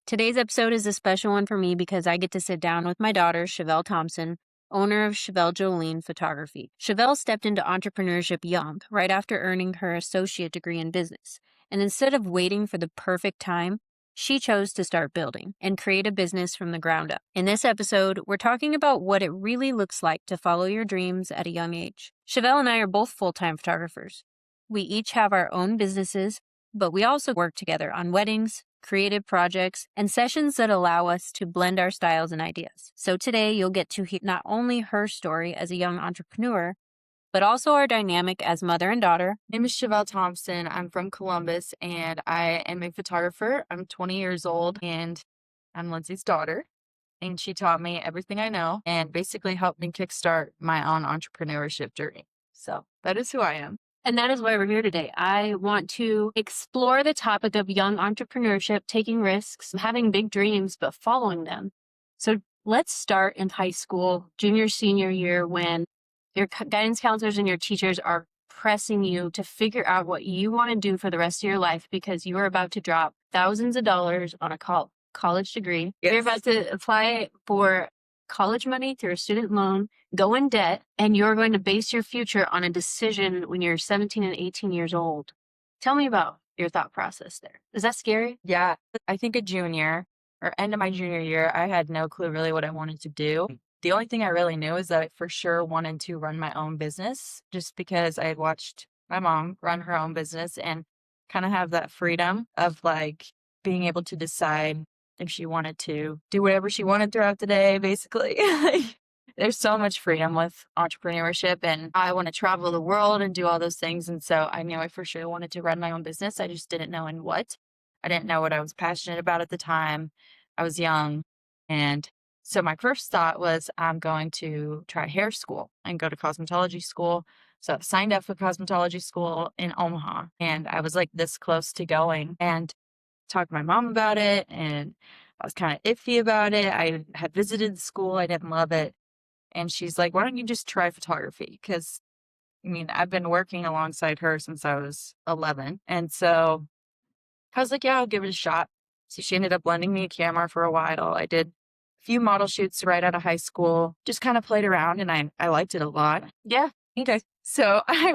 Today's episode is a special one for me because I get to sit down with my daughter, Chevelle Thomson, owner of Chevelle Jolene Photography. Chevelle stepped into entrepreneurship young, right after earning her associate degree in business. And instead of waiting for the perfect time, she chose to start building and create a business from the ground up. In this episode, we're talking about what it really looks like to follow your dreams at a young age. Chevelle and I are both full-time photographers. We each have our own businesses, but we also work together on weddings, creative projects, and sessions that allow us to blend our styles and ideas. So today you'll get to hear not only her story as a young entrepreneur, but also our dynamic as mother and daughter. My name is Chevelle Thomson. I'm from Columbus and I am a photographer. I'm 20 years old and I'm Lindsay's daughter. And she taught me everything I know and basically helped me kickstart my own entrepreneurship journey. So that is who I am. And that is why we're here today. I want to explore the topic of young entrepreneurship, taking risks, having big dreams, but following them. So let's start in high school, junior, senior year, when your guidance counselors and your teachers are pressing you to figure out what you want to do for the rest of your life because you are about to drop thousands of dollars on a college degree. Yes. You're about to apply for college money through a student loan, go in debt, and you're going to base your future on a decision when you're 17 and 18 years old. Tell me about your thought process there. Is that scary? Yeah, I think a junior or end of my junior year, I had no clue really what I wanted to do. The only thing I really knew is that I for sure wanted to run my own business just because I had watched my mom run her own business and kind of have that freedom of like being able to decide if she wanted to do whatever she wanted throughout the day, basically. There's so much freedom with entrepreneurship and I want to travel the world and do all those things. And so I knew I for sure wanted to run my own business. I just didn't know in what. I didn't know what I was passionate about at the time. I was young. And so my first thought was I'm going to try hair school and go to cosmetology school. So I signed up for cosmetology school in Omaha and I was like this close to going and talked to my mom about it. And I was kind of iffy about it. I had visited the school. I didn't love it. And she's like, why don't you just try photography? Because I mean, I've been working alongside her since I was 11. And so I was like, yeah, I'll give it a shot. So she ended up lending me a camera for a while. I did a few model shoots right out of high school, just kind of played around and I liked it a lot. Yeah. Okay. So I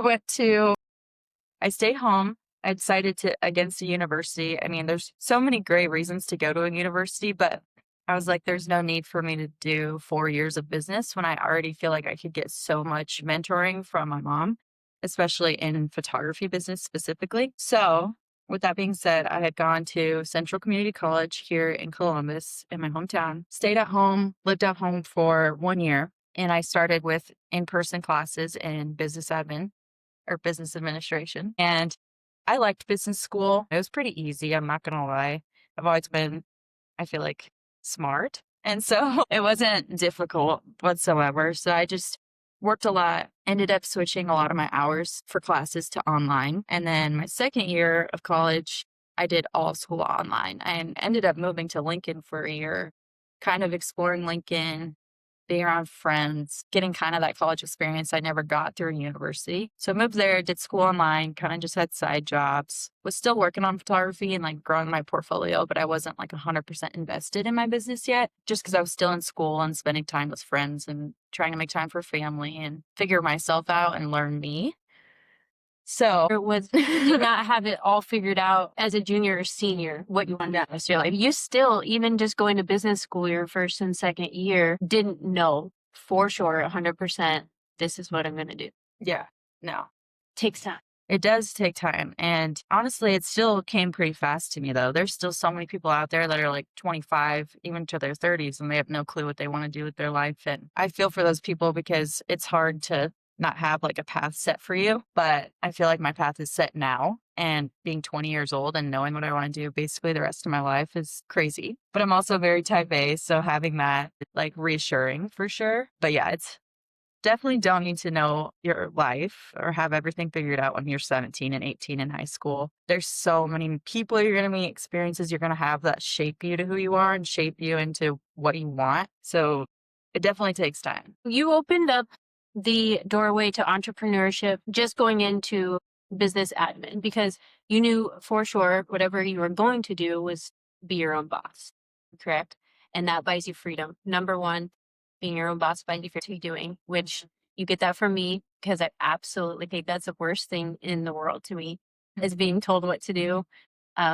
stayed home. I decided to against a university. I mean, there's so many great reasons to go to a university, but I was like, there's no need for me to do 4 years of business when I already feel like I could get so much mentoring from my mom, especially in photography business specifically. So with that being said, I had gone to Central Community College here in Columbus in my hometown, stayed at home, lived at home for 1 year. And I started with in-person classes in business admin or business administration. And I liked business school. It was pretty easy. I'm not going to lie. I've always been, I feel like, smart. And so it wasn't difficult whatsoever. So I just worked a lot, ended up switching a lot of my hours for classes to online. And then my second year of college, I did all school online and ended up moving to Lincoln for a year, kind of exploring Lincoln, being around friends, getting kind of that college experience I never got through university. So I moved there, did school online, kind of just had side jobs, was still working on photography and like growing my portfolio, but I wasn't like 100% invested in my business yet, just because I was still in school and spending time with friends and trying to make time for family and figure myself out and learn me. So It was, you did not have it all figured out as a junior or senior, what you wanted to do with your life. You still, even just going to business school your first and second year, didn't know for sure 100% this is what I'm going to do. yeah, no. Takes time. It does take time. And honestly, it still came pretty fast to me, though. There's still so many people out there that are like 25, even to their 30s, and they have no clue what they want to do with their life. And I feel for those people because it's hard to not have like a path set for you. But I feel like my path is set now. And being 20 years old and knowing what I want to do basically the rest of my life is crazy. But I'm also very type A. So having that like reassuring for sure. But yeah, it's definitely don't need to know your life or have everything figured out when you're 17 and 18 in high school. There's so many people you're going to meet, experiences you're going to have that shape you to who you are and shape you into what you want. So it definitely takes time. You opened up the doorway to entrepreneurship just going into business admin because you knew for sure whatever you were going to do was be your own boss. correct? And that buys you freedom. Number one, being your own boss buys you freedom to be doing, which you get that from me because I absolutely think that's the worst thing in the world to me is being told what to do.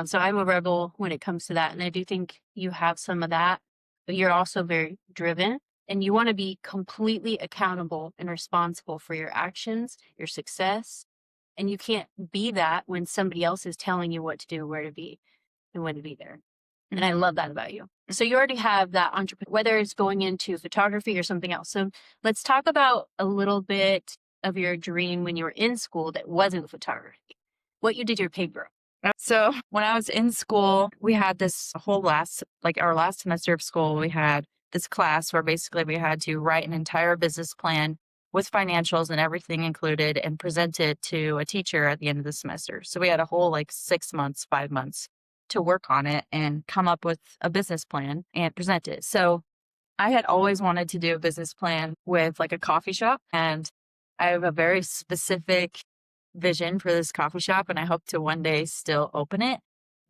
So I'm a rebel when it comes to that. And I do think you have some of that, but you're also very driven and you want to be completely accountable and responsible for your actions, your success. And you can't be that when somebody else is telling you what to do, where to be, and when to be there. And I love that about you. So you already have that entrepreneur, whether it's going into photography or something else. So let's talk about a little bit of your dream when you were in school that wasn't photography. What you did your paper. So when I was in school, we had this whole our last semester of school, we had this class where basically we had to write an entire business plan with financials and everything included and present it to a teacher at the end of the semester. So we had a whole 6 months, 5 months to work on it and come up with a business plan and present it. So I had always wanted to do a business plan with a coffee shop, and I have a very specific vision for this coffee shop, and I hope to one day still open it.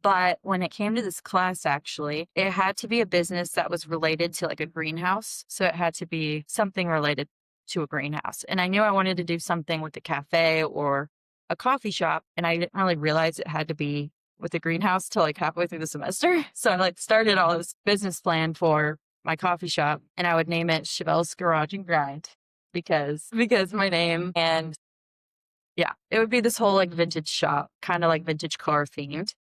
But when it came to this class, actually, it had to be a business that was related to a greenhouse. So it had to be something related to a greenhouse. And I knew I wanted to do something with a cafe or a coffee shop, and I didn't really realize it had to be with a greenhouse till halfway through the semester. So I started all this business plan for my coffee shop, and I would name it Chevelle's Garage and Grind because my name. And yeah, it would be this whole vintage shop, kind of vintage car themed.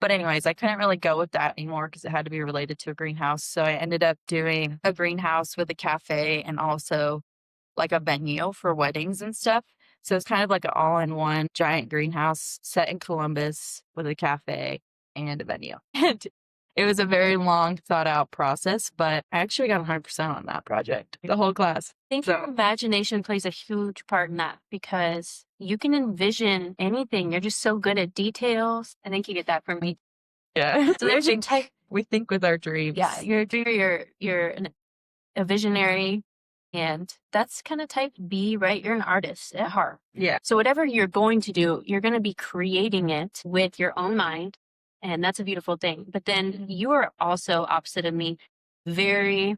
But anyways, I couldn't really go with that anymore because it had to be related to a greenhouse. So I ended up doing a greenhouse with a cafe and also a venue for weddings and stuff. So it's kind of an all-in-one giant greenhouse set in Columbus with a cafe and a venue. And it was a very long thought out process, but I actually got 100% on that project, the whole class. I think your imagination plays a huge part in that because you can envision anything. You're just so good at details. I think you get that from me. Yeah. So there's your type. We think with our dreams. Yeah, you're a dreamer. You're a visionary. And that's kind of type B, right? You're an artist at heart. Yeah. So whatever you're going to do, you're going to be creating it with your own mind. And that's a beautiful thing. But then you are also opposite of me. You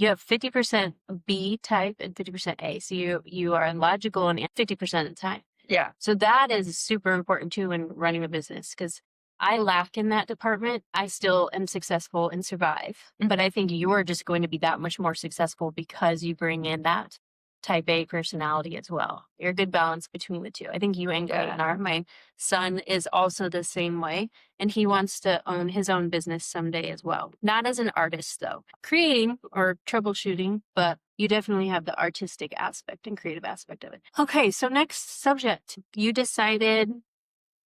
have 50% B type and 50% A. So you are logical and 50% of the time. Yeah. So that is super important too in running a business because I lack in that department. I still am successful and survive. But I think you're just going to be that much more successful because you bring in that type A personality as well. You're a good balance between the two. I think you and Grayson are. My son is also the same way, and he wants to own his own business someday as well. Not as an artist, though. Creating or troubleshooting, but you definitely have the artistic aspect and creative aspect of it. Okay, so next subject. You decided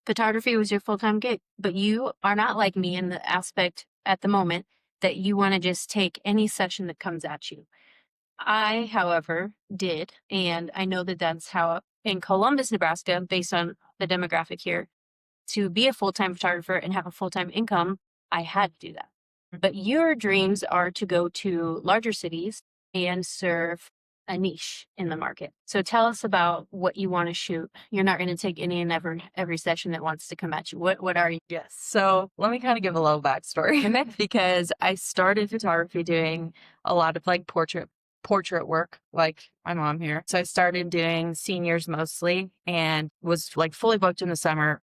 photography was your full-time gig, but you are not like me in the aspect at the moment that you want to just take any session that comes at you. I, however, did, and I know that that's how in Columbus, Nebraska, based on the demographic here, to be a full-time photographer and have a full-time income, I had to do that. But your dreams are to go to larger cities and serve a niche in the market. So tell us about what you want to shoot. You're not going to take any and every session that wants to come at you. What are you? Yes. So let me kind of give a little backstory because I started photography doing a lot of portrait work, like my mom here. So I started doing seniors mostly and was fully booked in the summer.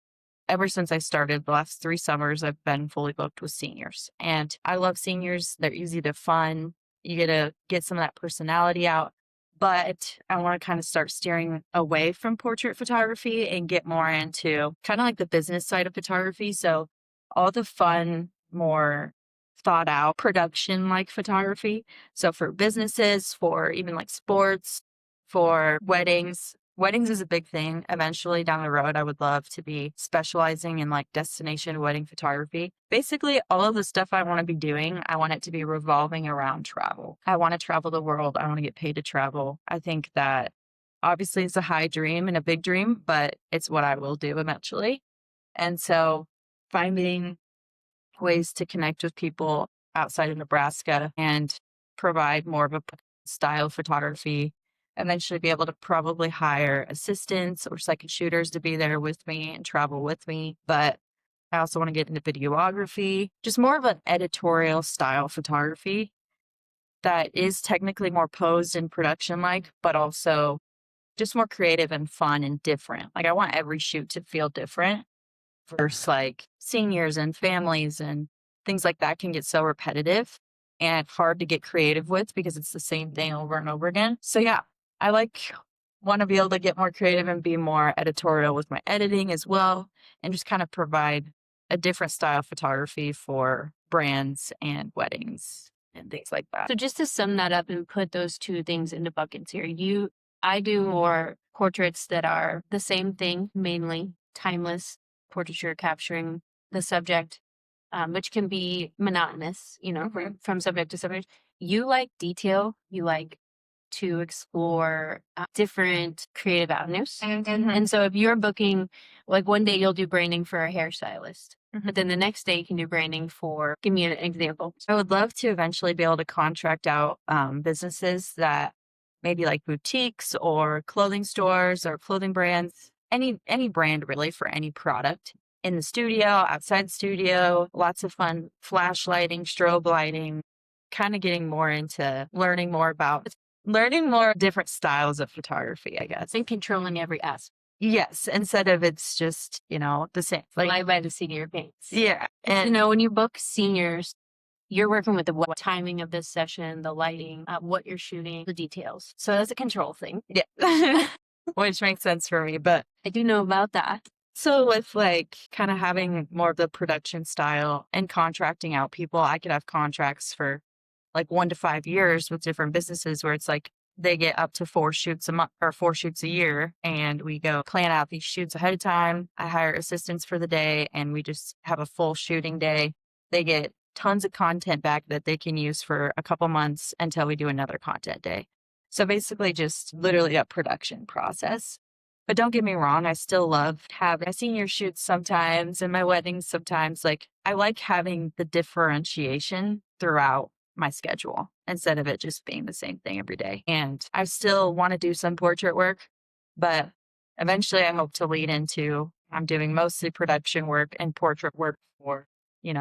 Ever since I started, the last 3 summers, I've been fully booked with seniors. And I love seniors. They're easy to fun. You get to get some of that personality out. But I want to kind of start steering away from portrait photography and get more into kind of the business side of photography. So all the fun, more thought out production photography. So for businesses, for even sports, for weddings. Weddings is a big thing. Eventually down the road, I would love to be specializing in destination wedding photography. Basically, all of the stuff I want to be doing, I want it to be revolving around travel. I want to travel the world. I want to get paid to travel. I think that obviously it's a high dream and a big dream, but it's what I will do eventually. And so finding ways to connect with people outside of Nebraska and provide more of a style photography, eventually be able to probably hire assistants or second shooters to be there with me and travel with me. But I also want to get into videography, just more of an editorial style photography that is technically more posed and production like, but also just more creative and fun and different. Like I want every shoot to feel different versus like seniors and families and things like that can get so repetitive and hard to get creative with because it's the same thing over and over again. So yeah, I want to be able to get more creative and be more editorial with my editing as well and just kind of provide a different style of photography for brands and weddings and things like that. So just to sum that up and put those two things into buckets here, I do more portraits that are the same thing, mainly timeless portraiture, capturing the subject, which can be monotonous, from subject to subject. You like detail, you like to explore different creative avenues. And so if you're booking, like one day you'll do branding for a hairstylist, but then the next day you can do branding for, give me an example. I would love to eventually be able to contract out businesses that maybe like boutiques or clothing stores or clothing brands, any brand really for any product in the studio, outside the studio, lots of fun flash lighting, strobe lighting, kind of getting more into learning more different styles of photography, I guess. And controlling every aspect. Yes, instead of it's just, the same. Fly by the seat of your pants. Yeah. And when you book seniors, you're working with the timing of this session, the lighting, what you're shooting, the details. So that's a control thing. yeah. Which makes sense for me, but I do know about that. so with like kind of having more of the production style and contracting out people, I could have contracts for like 1 to 5 years with different businesses where it's like they get up to 4 shoots a month or 4 shoots a year. And we go plan out these shoots ahead of time. I hire assistants for the day and we just have a full shooting day. They get tons of content back that they can use for a couple months until we do another content day. So basically just literally a production process. But don't get me wrong, I still love having my senior shoots sometimes and my weddings sometimes. Like I like having the differentiation throughout my schedule instead of it just being the same thing every day. And I still want to do some portrait work, but eventually I hope to lead into I'm doing mostly production work and portrait work for,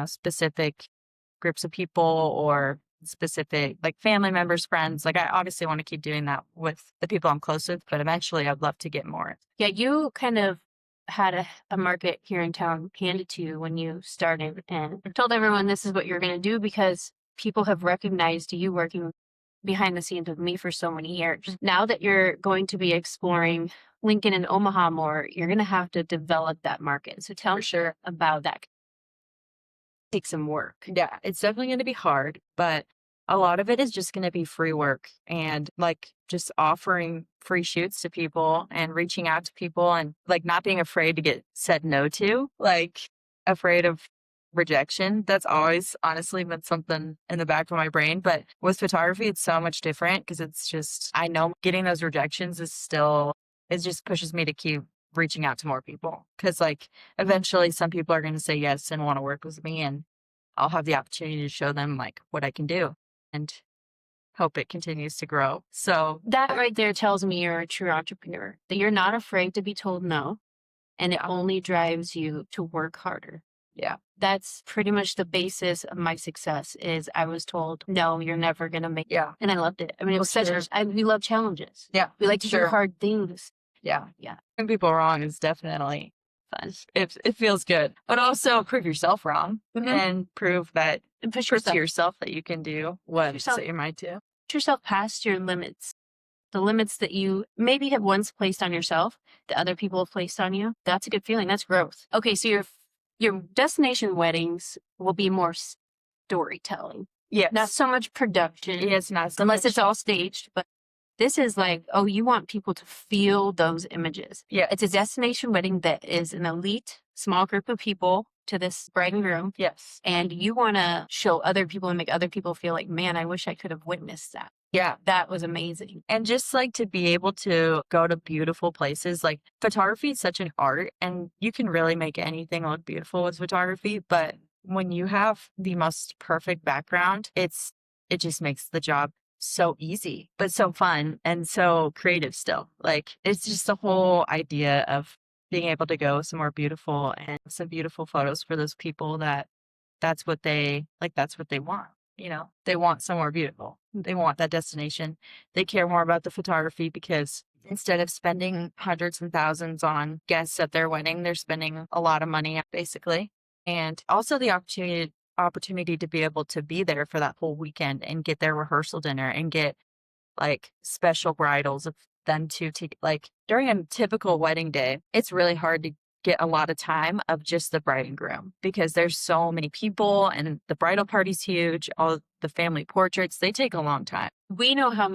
specific groups of people or specific like family members, friends. Like I obviously want to keep doing that with the people I'm close with, but eventually I'd love to get more. Yeah, you kind of had a market here in town handed to you when you started and told everyone this is what you're going to do because people have recognized you working behind the scenes with me for so many years. Now that you're going to be exploring Lincoln and Omaha more, you're going to have to develop that market. So tell me about that. Take some work. Yeah, it's definitely going to be hard, but a lot of it is just going to be free work and like just offering free shoots to people and reaching out to people and like not being afraid to get said no to, like afraid of rejection. That's always honestly been something in the back of my brain. But with photography, it's so much different because it's just, I know getting those rejections it just pushes me to keep reaching out to more people. Cause like eventually some people are going to say yes and want to work with me and I'll have the opportunity to show them like what I can do and hope it continues to grow. So that right there tells me you're a true entrepreneur, that you're not afraid to be told no. And it only drives you to work harder. Yeah. That's pretty much the basis of my success is I was told, no, you're never going to make it. Yeah. And I loved it. I mean, it was we love challenges. Yeah. We like to do hard things. Yeah. Yeah. Proving people wrong is definitely fun. It feels good. But also prove yourself wrong and prove that to yourself that you can do what you might do. Push yourself past your limits. The limits that you maybe have once placed on yourself that other people have placed on you. That's a good feeling. That's growth. Okay, so your destination weddings will be more storytelling. Yes. Not so much production. Yes, not so unless much. It's all staged, but this is like, you want people to feel those images. Yeah. It's a destination wedding that is an elite small group of people to this bride and groom. Yes. And you want to show other people and make other people feel like, man, I wish I could have witnessed that. Yeah. That was amazing. And just like to be able to go to beautiful places, like photography is such an art and you can really make anything look beautiful with photography. But when you have the most perfect background, it just makes the job so easy, but so fun and so creative still. Like it's just the whole idea of being able to go somewhere beautiful and some beautiful photos for those people that's what they like, that's what they want. They want somewhere beautiful. They want that destination. They care more about the photography because instead of spending hundreds and thousands on guests at their wedding, they're spending a lot of money basically. And also the opportunity to be able to be there for that whole weekend and get their rehearsal dinner and get like special bridals of them to like during a typical wedding day, it's really hard to get a lot of time of just the bride and groom because there's so many people and the bridal party's huge. All the family portraits, they take a long time. We know how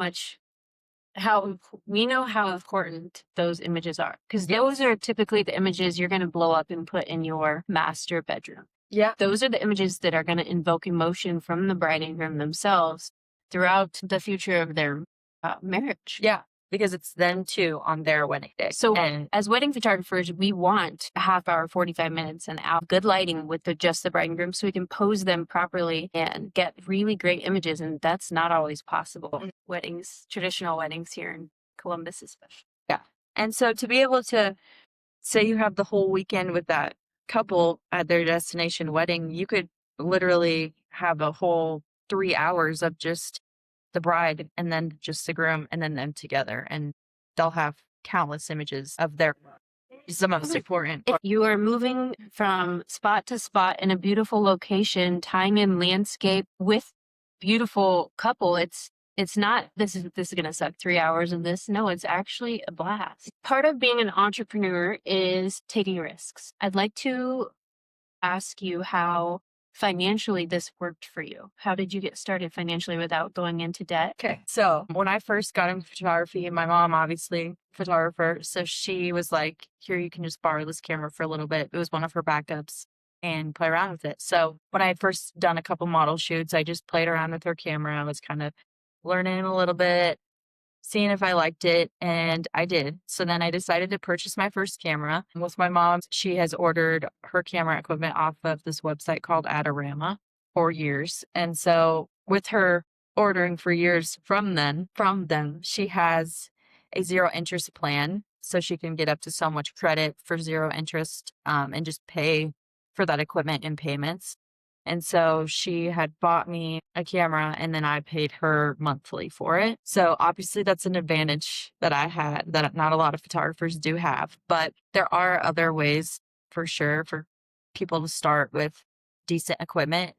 important those images are because those are typically the images you're going to blow up and put in your master bedroom. Yeah. Those are the images that are going to invoke emotion from the bride and groom themselves throughout the future of their marriage. Yeah. Because it's them too on their wedding day. So as wedding photographers, we want a half hour, 45 minutes, and out good lighting with just the bride and groom so we can pose them properly and get really great images. And that's not always possible. Weddings, traditional weddings here in Columbus especially. Yeah. And so to be able to say you have the whole weekend with that couple at their destination wedding, you could literally have a whole 3 hours of just the bride and then just the groom and then them together. And they'll have countless images of their is the most important. If you are moving from spot to spot in a beautiful location, tying in landscape with beautiful couple, it's not this is going to suck 3 hours of this. No, it's actually a blast. Part of being an entrepreneur is taking risks. I'd like to ask you how financially this worked for you. How did you get started financially without going into debt? Okay. So when I first got into photography, my mom, obviously photographer, so she was like, here, you can just borrow this camera for a little bit. It was one of her backups and play around with it. So when I had first done a couple model shoots, I just played around with her camera. I was kind of learning a little bit, seeing if I liked it, and I did. So then I decided to purchase my first camera. With my mom, she has ordered her camera equipment off of this website called Adorama for years. And so with her ordering for years from them, she has a zero interest plan. So she can get up to so much credit for zero interest and just pay for that equipment in payments. And so she had bought me a camera and then I paid her monthly for it. So obviously that's an advantage that I had that not a lot of photographers do have. But there are other ways for sure for people to start with decent equipment.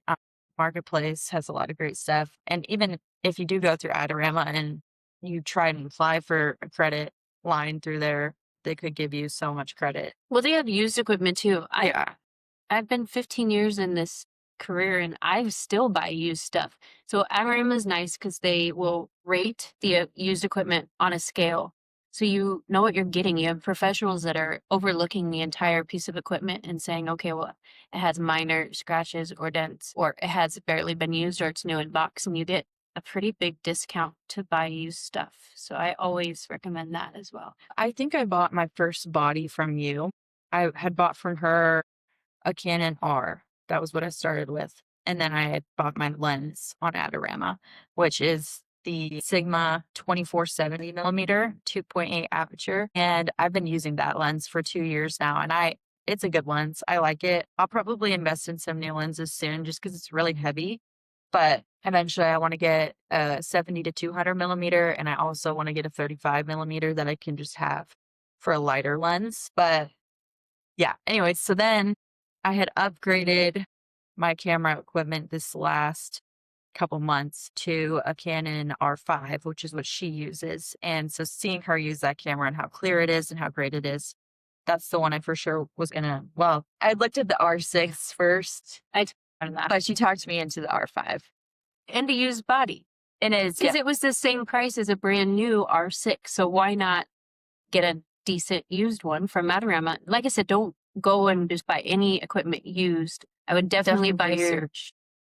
Marketplace has a lot of great stuff. And even if you do go through Adorama and you try and apply for a credit line through there, they could give you so much credit. Well, they have used equipment too. I've been 15 years in this career and I still buy used stuff. So Adorama is nice because they will rate the used equipment on a scale. So you know what you're getting. You have professionals that are overlooking the entire piece of equipment and saying, okay, well, it has minor scratches or dents, or it has barely been used, or it's new in box, and you get a pretty big discount to buy used stuff. So I always recommend that as well. I think I bought my first body from you. I had bought from her a Canon R. That was what I started with. And then I had bought my lens on Adorama, which is the Sigma 2470 millimeter 2.8 aperture. And I've been using that lens for 2 years now. And it's a good lens. I like it. I'll probably invest in some new lenses soon just because it's really heavy. But eventually I want to get a 70 to 200 millimeter. And I also want to get a 35 millimeter that I can just have for a lighter lens. But yeah, anyways, so then I had upgraded my camera equipment this last couple months to a Canon R5, which is what she uses. And so seeing her use that camera and how clear it is and how great it is, that's the one I for sure was I looked at the R6 first. I told her that, but she talked me into the R5. And a used body. It is. Because it was the same price as a brand new R6. So why not get a decent used one from Adorama? Like I said, don't go and just buy any equipment used. I would definitely buy your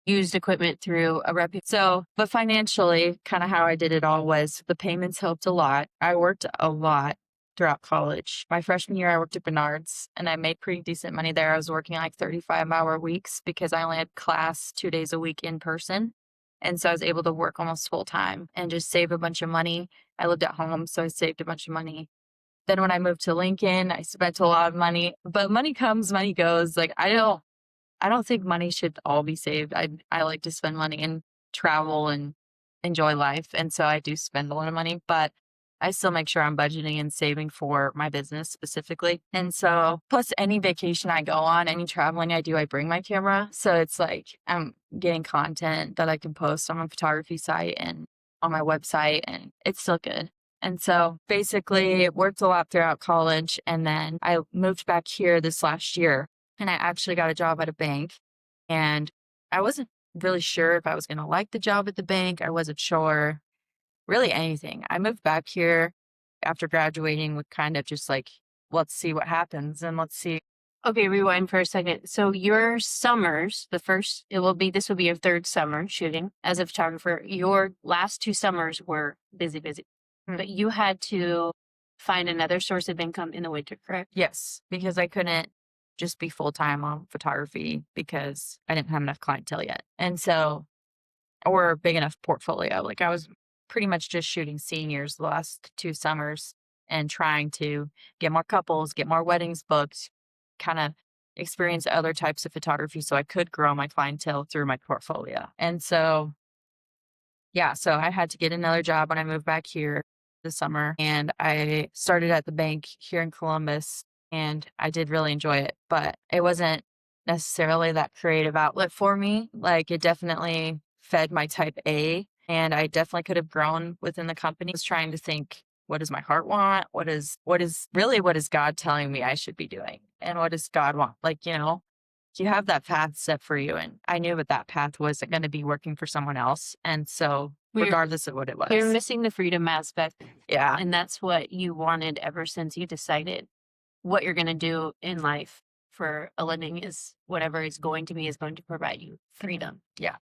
used equipment through a reputable. So, but financially, kind of how I did it all was the payments helped a lot. I worked a lot throughout college. My freshman year, I worked at Bernard's and I made pretty decent money there. I was working like 35-hour weeks because I only had class 2 days a week in person. And so I was able to work almost full time and just save a bunch of money. I lived at home, so I saved a bunch of money. Then when I moved to Lincoln, I spent a lot of money, but money comes, money goes. Like I don't think money should all be saved. I like to spend money and travel and enjoy life. And so I do spend a lot of money, but I still make sure I'm budgeting and saving for my business specifically. And so plus any vacation I go on, any traveling I do, I bring my camera. So it's like I'm getting content that I can post on my photography site and on my website, and it's still good. And so basically worked a lot throughout college. And then I moved back here this last year, and I actually got a job at a bank, and I wasn't really sure if I was going to like the job at the bank. I wasn't sure really anything. I moved back here after graduating with kind of just like, let's see what happens and let's see. Okay, rewind for a second. So your summers, this will be your third summer shooting as a photographer. Your last 2 summers were busy, but you had to find another source of income in the winter, correct? Yes, because I couldn't just be full time on photography because I didn't have enough clientele yet. And so, or a big enough portfolio. Like I was pretty much just shooting seniors the last 2 summers and trying to get more couples, get more weddings booked, kind of experience other types of photography so I could grow my clientele through my portfolio. And so, yeah, so I had to get another job when I moved back here this summer, and I started at the bank here in Columbus, and I did really enjoy it, but it wasn't necessarily that creative outlet for me. Like it definitely fed my type A, and I definitely could have grown within the company. I was trying to think, what does my heart want? What is God telling me I should be doing? And what does God want? Like, you have that path set for you. And I knew that path wasn't going to be working for someone else. And so regardless of what it was. You're missing the freedom aspect. Yeah. And that's what you wanted ever since you decided what you're going to do in life for a living is whatever it's going to be is going to provide you freedom. Yeah.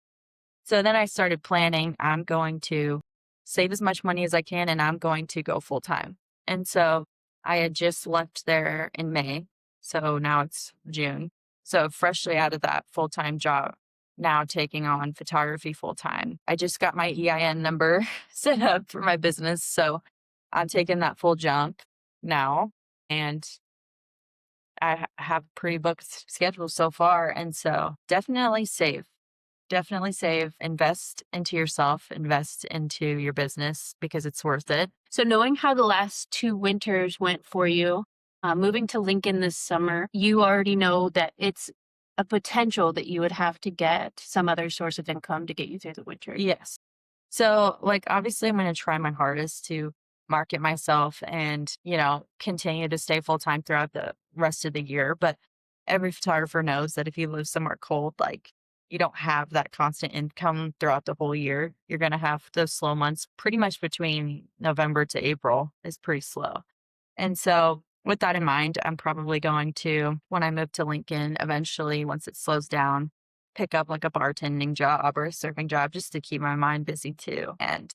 So then I started planning, I'm going to save as much money as I can and I'm going to go full time. And so I had just left there in May. So now it's June. So freshly out of that full time job, now taking on photography full time. I just got my EIN number set up for my business. So I'm taking that full jump now. And I have pre-booked schedules so far. And so definitely save. Definitely save, invest into yourself, invest into your business because it's worth it. So knowing how the last 2 winters went for you, moving to Lincoln this summer, you already know that it's a potential that you would have to get some other source of income to get you through the winter. Yes. So like, obviously I'm going to try my hardest to market myself and, continue to stay full time throughout the rest of the year. But every photographer knows that if you live somewhere cold, like you don't have that constant income throughout the whole year. You're going to have those slow months pretty much between November to April is pretty slow. And so with that in mind, I'm probably going to, when I move to Lincoln, eventually, once it slows down, pick up like a bartending job or a serving job just to keep my mind busy too. And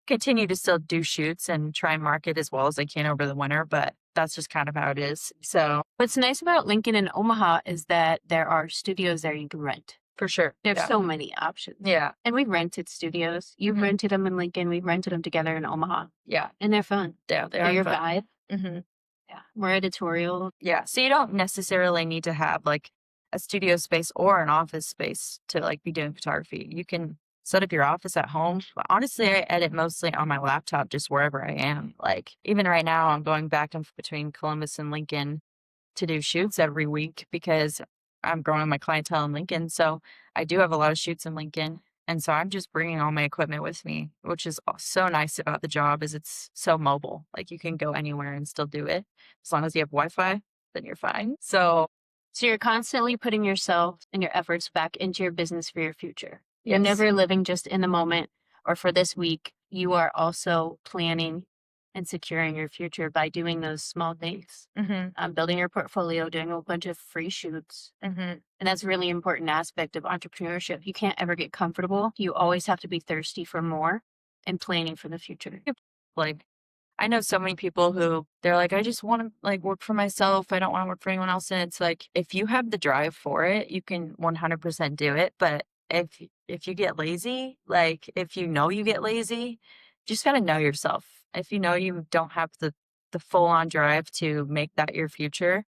continue to still do shoots and try and market as well as I can over the winter, but that's just kind of how it is. So what's nice about Lincoln and Omaha is that there are studios there you can rent. for sure. There's so many options. Yeah. And we've rented studios. You've rented them in Lincoln. We've rented them together in Omaha. Yeah. And they're fun. Yeah, They're your fun. vibe. Mm-hmm. Yeah. More editorial. Yeah. So you don't necessarily need to have like a studio space or an office space to like be doing photography. You can set up your office at home. But honestly, I edit mostly on my laptop, just wherever I am. Like even right now, I'm going back and forth between Columbus and Lincoln to do shoots every week because I'm growing my clientele in Lincoln. So I do have a lot of shoots in Lincoln. And so I'm just bringing all my equipment with me, which is so nice about the job is it's so mobile. Like you can go anywhere and still do it. As long as you have Wi-Fi, then you're fine. So you're constantly putting yourself and your efforts back into your business for your future. You're yes. never living just in the moment or for this week. You are also planning and securing your future by doing those small things. Building your portfolio, doing a bunch of free shoots. And that's a really important aspect of entrepreneurship. You can't ever get comfortable. You always have to be thirsty for more and planning for the future. Like, I know so many people who they're like, I just want to like work for myself. I don't want to work for anyone else. And it's like, if you have the drive for it, you can 100% do it. But if you get lazy, like if you know you get lazy, you just got to know yourself. If you know you don't have the the full on drive to make that your future,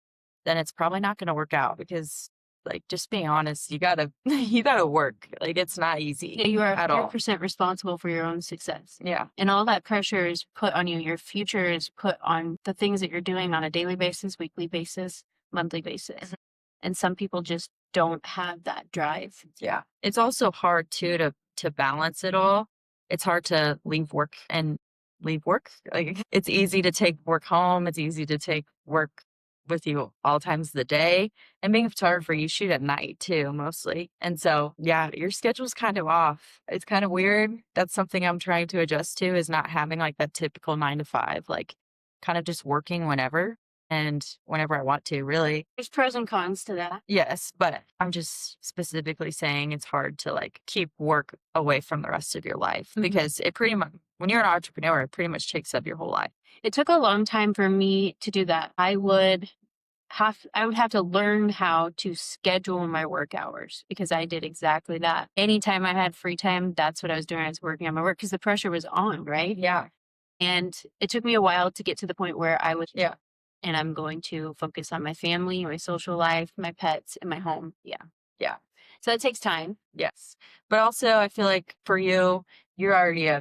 then it's probably not going to work out because like just being honest, you gotta you gotta work. Like it's not easy Yeah, you are at all. 100% responsible for your own success. Yeah. And all that pressure is put on you. Your future is put on the things that you're doing on a daily basis, weekly basis, monthly basis. And some people just don't have that drive. Yeah. It's also hard too to balance it all. It's hard to leave work and leave work. Like it's easy to take work home. It's easy to take work with you all times of the day. And being a photographer, you shoot at night too, mostly. And so, yeah, your schedule's kind of off. It's kind of weird. That's something I'm trying to adjust to is not having like that typical 9 to 5, like kind of just working whenever and whenever I want to, really. There's pros and cons to that. Yes, but I'm just specifically saying it's hard to like keep work away from the rest of your life because it pretty much, when you're an entrepreneur, it pretty much takes up your whole life. It took a long time for me to do that. I would have to learn how to schedule my work hours because I did exactly that. Anytime I had free time, that's what I was doing. I was working on my work because the pressure was on, right? Yeah. And it took me a while to get to the point where I was, Yeah. and I'm going to focus on my family, my social life, my pets, and my home. Yeah. Yeah. So it takes time. Yes. But also, I feel like for you, you're already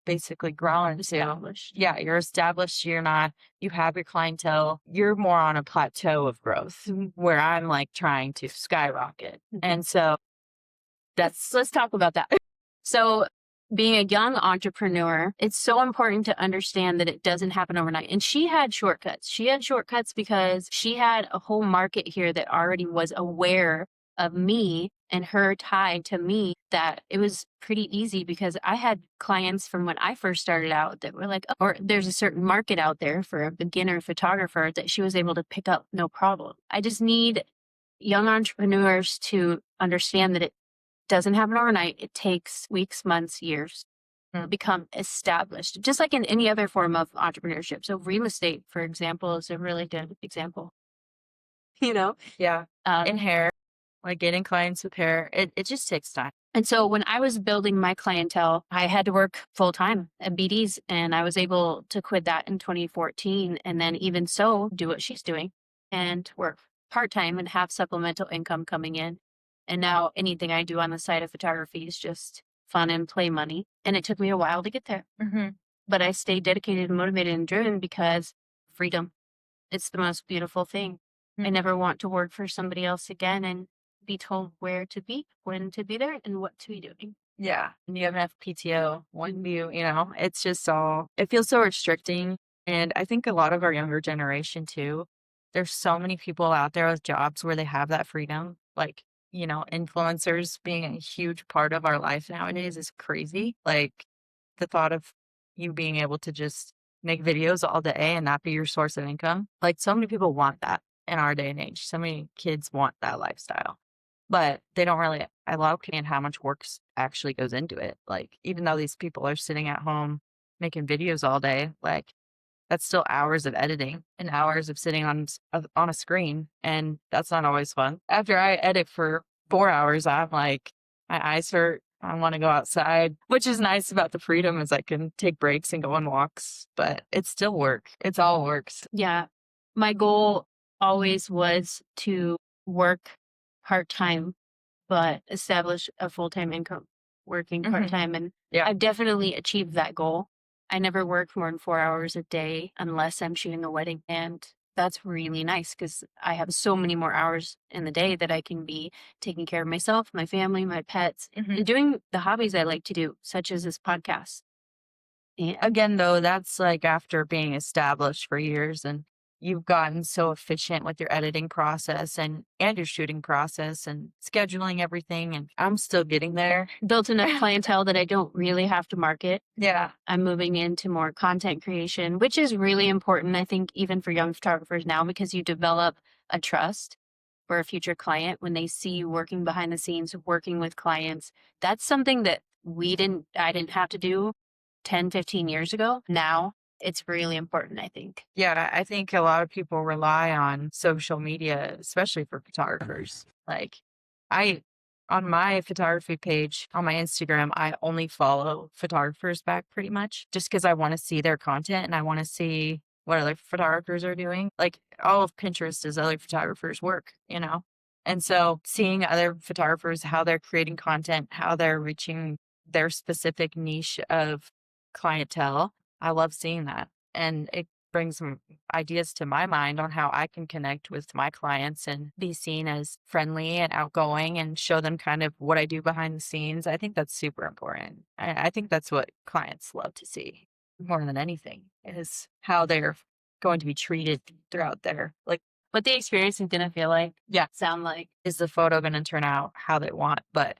basically grown Established. Yeah, you're established. You're not, you have your clientele. You're more on a plateau of growth where I'm like trying to skyrocket. And so let's talk about that. So being a young entrepreneur, it's so important to understand that it doesn't happen overnight. And she had shortcuts. She had shortcuts because she had a whole market here that already was aware of me and her tie to me, that it was pretty easy because I had clients from when I first started out that were like, or there's a certain market out there for a beginner photographer that she was able to pick up no problem. I just need young entrepreneurs to understand that it doesn't happen overnight. It takes weeks, months, years to become established, just like in any other form of entrepreneurship. So real estate, for example, is a really good example. yeah, in hair, like getting clients with hair, it just takes time. And so when I was building my clientele, I had to work full time at BD's, and I was able to quit that in 2014. And then even so, do what she's doing and work part time and have supplemental income coming in. And now anything I do on the side of photography is just fun and play money. And it took me a while to get there. But I stayed dedicated and motivated and driven because freedom, it's the most beautiful thing. I never want to work for somebody else again and be told where to be, when to be there, and what to be doing. Yeah. And you have enough PTO. When do you know, it's just all, it feels so restricting. And I think a lot of our younger generation too, there's so many people out there with jobs where they have that freedom. Like, influencers being a huge part of our life nowadays is crazy. Like the thought of you being able to just make videos all day and that be your source of income. Like so many people want that in our day and age. So many kids want that lifestyle. But they don't really, a lot of people how much work actually goes into it. Like, even though these people are sitting at home making videos all day, like, that's still hours of editing and hours of sitting on a screen. And that's not always fun. After I edit for 4 hours, I'm like, my eyes hurt. I want to go outside, which is nice about the freedom is I can take breaks and go on walks, but it's still work. It's all works. Yeah. My goal always was to work part-time, but establish a full-time income working part-time. And I've definitely achieved that goal. I never work more than 4 hours a day unless I'm shooting a wedding. And that's really nice because I have so many more hours in the day that I can be taking care of myself, my family, my pets, and doing the hobbies I like to do, such as this podcast. And again, though, that's like after being established for years and you've gotten so efficient with your editing process and your shooting process and scheduling everything. And I'm still getting there. Built enough clientele that I don't really have to market. Yeah. I'm moving into more content creation, which is really important, I think, even for young photographers now, because you develop a trust for a future client when they see you working behind the scenes, working with clients. That's something that I didn't have to do 10, 15 years ago. Now it's really important, I think. Yeah, I think a lot of people rely on social media, especially for photographers. Like on my photography page on my Instagram, I only follow photographers back pretty much just because I want to see their content and I want to see what other photographers are doing. Like all of Pinterest is other photographers' work, you know? And so seeing other photographers, how they're creating content, how they're reaching their specific niche of clientele, I love seeing that. And it brings some ideas to my mind on how I can connect with my clients and be seen as friendly and outgoing and show them kind of what I do behind the scenes. I think that's super important. I think that's what clients love to see more than anything is how they're going to be treated throughout their like what the experience is gonna feel like. Yeah. Sound like. Is the photo gonna turn out how they want? But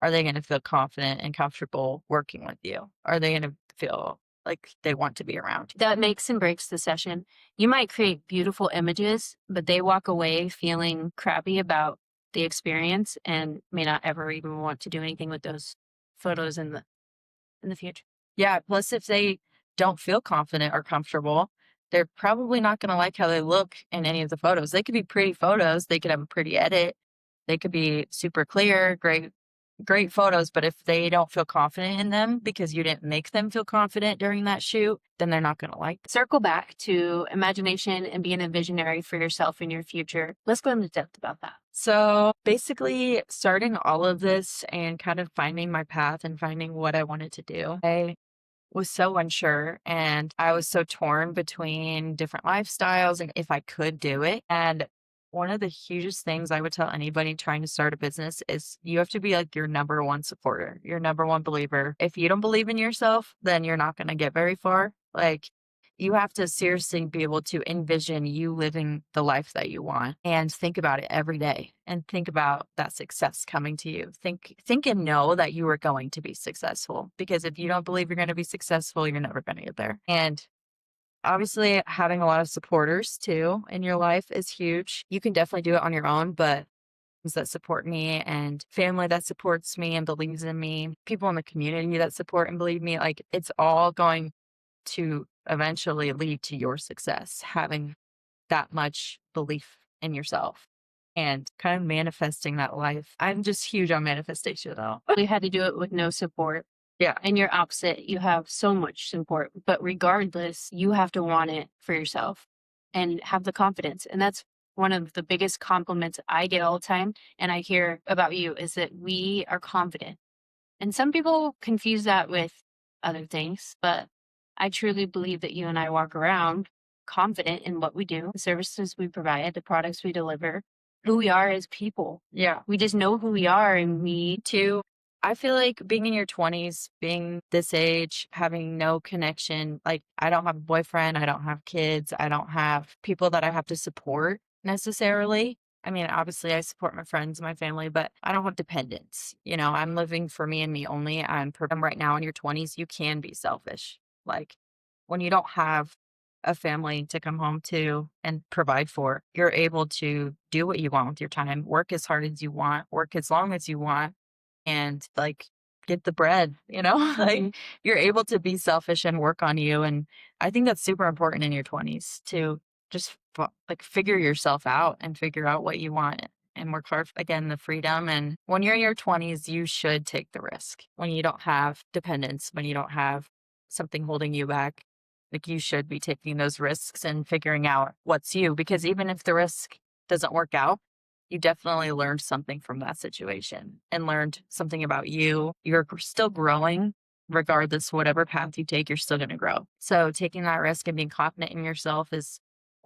are they gonna feel confident and comfortable working with you? Are they gonna feel like they want to be around you? That makes and breaks the session. You might create beautiful images, but they walk away feeling crappy about the experience and may not ever even want to do anything with those photos in the future. Yeah. Plus, if they don't feel confident or comfortable, they're probably not going to like how they look in any of the photos. They could be pretty photos. They could have a pretty edit. They could be super clear, great photos. But if they don't feel confident in them because you didn't make them feel confident during that shoot, then they're not going to like them. Circle back to imagination and being a visionary for yourself in your future. Let's go into depth about that. So basically, starting all of this and kind of finding my path and finding what I wanted to do, I was so unsure and I was so torn between different lifestyles and if I could do it. And one of the hugest things I would tell anybody trying to start a business is you have to be like your number one supporter, your number one believer. If you don't believe in yourself, then you're not going to get very far. Like you have to seriously be able to envision you living the life that you want and think about it every day and think about that success coming to you. Think and know that you are going to be successful because if you don't believe you're going to be successful, you're never going to get there. And obviously having a lot of supporters too in your life is huge. You can definitely do it on your own, but that support me and family that supports me and believes in me, people in the community that support and believe me, like it's all going to eventually lead to your success, having that much belief in yourself and kind of manifesting that life. I'm just huge on manifestation though. You had to do it with no support. Yeah. And you're opposite. You have so much support, but regardless, you have to want it for yourself and have the confidence. And that's one of the biggest compliments I get all the time. And I hear about you is that we are confident. And some people confuse that with other things, but I truly believe that you and I walk around confident in what we do, the services we provide, the products we deliver, who we are as people. Yeah. We just know who we are and we Too. I feel like being in your 20s, being this age, having no connection, like I don't have a boyfriend, I don't have kids, I don't have people that I have to support necessarily. I mean, obviously I support my friends, my family, but I don't have dependents. You know, I'm living for me and me only. I'm right now in your 20s, you can be selfish. Like when you don't have a family to come home to and provide for, you're able to do what you want with your time, work as hard as you want, work as long as you want, and like get the bread, you know? Like you're able to be selfish and work on you. And I think that's super important in your 20s to just like figure yourself out and figure out what you want and work hard again the freedom. And when you're in your 20s, you should take the risk. When you don't have dependence, when you don't have something holding you back, like you should be taking those risks and figuring out what's you. Because even if the risk doesn't work out, you definitely learned something from that situation and learned something about you. You're still growing regardless, whatever path you take, you're still going to grow. So taking that risk and being confident in yourself is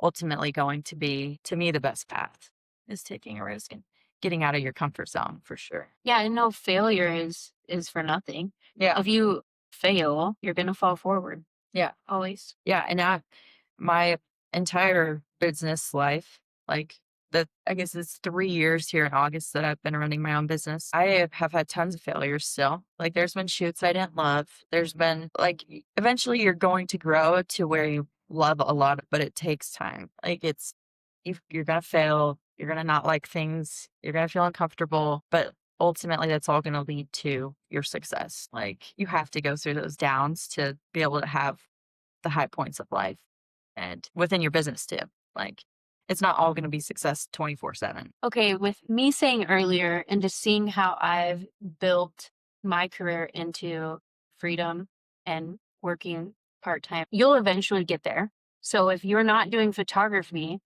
ultimately going to be, to me, the best path is taking a risk and getting out of your comfort zone for sure. Yeah, and no failure is for nothing. Yeah. If you fail, you're gonna fall forward. Yeah. Always. Yeah. And my entire business life, like I guess it's 3 years here in August that I've been running my own business. I have had tons of failures still. Like there's been shoots I didn't love. There's been like, eventually you're going to grow to where you love a lot, but it takes time. Like you're going to fail. You're going to not like things. You're going to feel uncomfortable, but ultimately that's all going to lead to your success. Like you have to go through those downs to be able to have the high points of life and within your business too. Like it's not all going to be success 24/7. Okay, with me saying earlier and just seeing how I've built my career into freedom and working part-time, you'll eventually get there. So if you're not doing photography,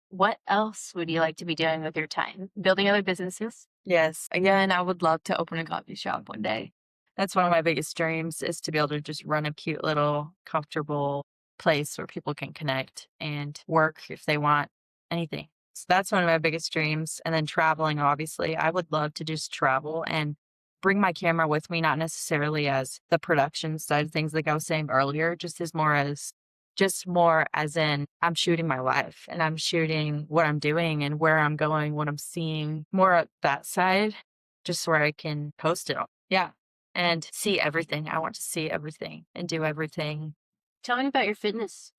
what else would you like to be doing with your time? Building other businesses? Yes. Again, I would love to open a coffee shop one day. That's one of my biggest dreams is to be able to just run a cute little comfortable place where people can connect and work if they want anything. So that's one of my biggest dreams. And then traveling, obviously, I would love to just travel and bring my camera with me, not necessarily as the production side of things, like I was saying earlier, just more as in I'm shooting my life and I'm shooting what I'm doing and where I'm going, what I'm seeing, more of that side, just where I can post it all. Yeah. And see everything. I want to see everything and do everything. Tell me about your fitness.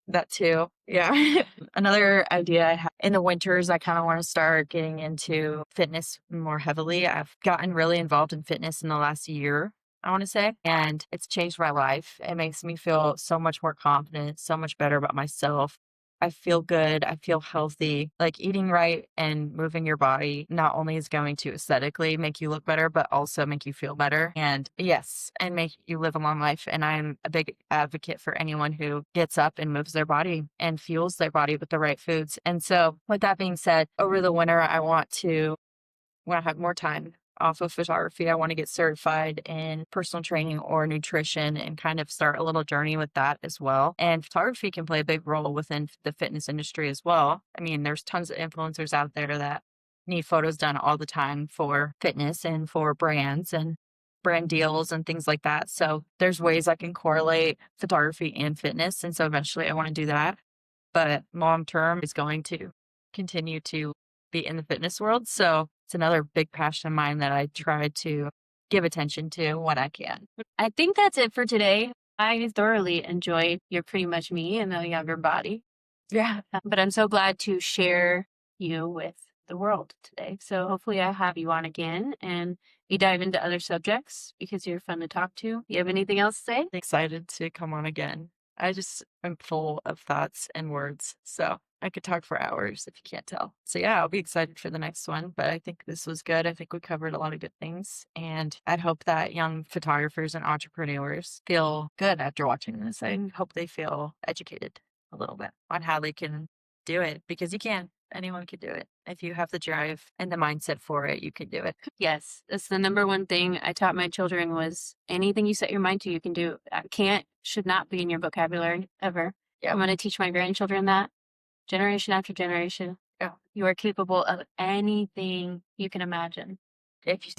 That too. Yeah. Another idea I have in the winters, I kind of want to start getting into fitness more heavily. I've gotten really involved in fitness in the last year, I want to say, and it's changed my life. It makes me feel so much more confident, so much better about myself. I feel good. I feel healthy. Like eating right and moving your body not only is going to aesthetically make you look better, but also make you feel better. And yes, and make you live a long life. And I'm a big advocate for anyone who gets up and moves their body and fuels their body with the right foods. And so, with that being said, over the winter, I want to, when I have more time off of photography, I want to get certified in personal training or nutrition and kind of start a little journey with that as well. And photography can play a big role within the fitness industry as well. I mean, there's tons of influencers out there that need photos done all the time for fitness and for brands and brand deals and things like that. So there's ways I can correlate photography and fitness. And so eventually I want to do that. But long term is going to continue to be in the fitness world. So it's another big passion of mine that I try to give attention to when I can. I think that's it for today. I thoroughly enjoyed You're Pretty Much Me in a Younger Body. Yeah. But I'm so glad to share you with the world today. So hopefully I have you on again and we dive into other subjects because you're fun to talk to. You have anything else to say? Excited to come on again. I just am full of thoughts and words. So I could talk for hours if you can't tell. So yeah, I'll be excited for the next one. But I think this was good. I think we covered a lot of good things. And I hope that young photographers and entrepreneurs feel good after watching this. I hope they feel educated a little bit on how they can do it because you can. Anyone can do it. If you have the drive and the mindset for it, you can do it. Yes, that's the number one thing I taught my children was anything you set your mind to, you can do. Can't, should not be in your vocabulary ever. Yeah. I'm going to teach my grandchildren that generation after generation. Yeah. You are capable of anything you can imagine. If you